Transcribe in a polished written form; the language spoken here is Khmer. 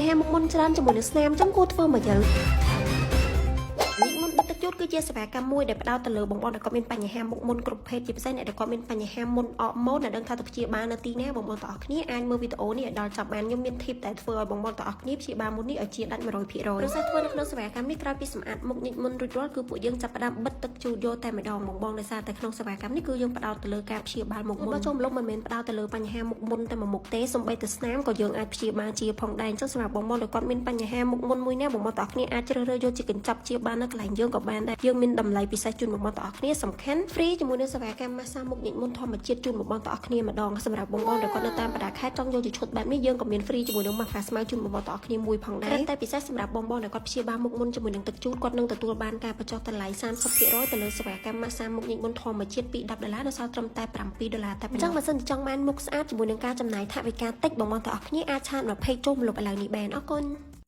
បញ្ហាមុខមុនច្រើនជាមួយនឹងស្នាមចឹងគួរធ្វើមកយើងទឹកជូតគឺជាសេវាកម្មមួយដែលផ្ដោតទៅលើបងប្អូនដែលគាត់មានបញ្ហាមុខមុនគ្រប់ភេទជាពិសេសអ្នកដែលគាត់មានបញ្ហាមុនអកម៉ូនដែលដឹងថាទៅព្យាបាលនៅទីណាបងប្អូនទាំងអស់គ្នាអាចមើលវីដេអូនេះឲ្យដល់ចប់បានខ្ញុំមាន tip ដែលធ្វើឲ្យបងប្អូនទាំងអស់គ្នាព្យាបាលមុននេះឲ្យជាដាច់ 100% ព្រោះសារធ្វើនៅក្នុងសេវាកម្មនេះក្រោយពីសម្អាតមុខញិចមុនរួចរាល់គឺពួកយើងចាប់ផ្ដើមបិទទឹកជូតយកតែម្ដងបងដោយសារតែក្នុងសេវាកម្មនេះគឺយើងផ្ដោតទៅលើការព្យាបាលមុខមុនបើចូលលំមិនមែនផ្ដោតទៅលើបញ្ហាមុខមុនតែមួយមុខទេសូម្បីតែស្នាមក៏យើងអាចព្យាបាលជាផងដែរអញ្ចឹងសម្រាប់បងប្អូនដែលគាត់មានបញ្ហាមុខមុនមួយណាបងប្អូនទាំងអស់គ្នាអាចជ្រើសរើសយកជាកញ្ចប់ព្យាបាលនៅកន្លែងយើងក៏បានដែរយើងមានតម្លៃពិសេសជូនបងប្អូនទាំងអស់គ្នាសំខាន់ free ជាមួយនឹងសេវាកម្មម៉ាស្សាមុខញិចមុនធម្មជាតិជូនបងប្អូនទាំងអស់គ្នាម្ដងសម្រាប់បងប្អូនដែលគាត់នៅតាមបណ្ដាខេត្តចង់យកជាឈុតបែបនេះយើងក៏មាន free ជាមួយនឹងម៉ាស្សាស្មៅជូនបងប្អូនទាំងអស់គ្នាមួយផងដែរតែពិសេសសម្រាប់បងប្អូនដែលគាត់ព្យាបាលមុខមុនជាមួយនឹងទឹកជូតគាត់នឹងទទួលបានការបញ្ចុះតម្លៃ 30% ទៅលើសេវាកម្មម៉ាស្សាមុខញិចមុនធម្មជាតិពី$10ដល់សល់ត្រឹមតែ$7តែប៉ុណ្ណោះអញ្ចឹងបើសិនជាចង់បានមុខស្អាតជាមួយនឹងការចំណាយថវិកាតិចបងប្អូនទាំងអស់គ្នាអាចឆាតមក page ចូលមកលុបឥឡូវនេះបានអរគុណ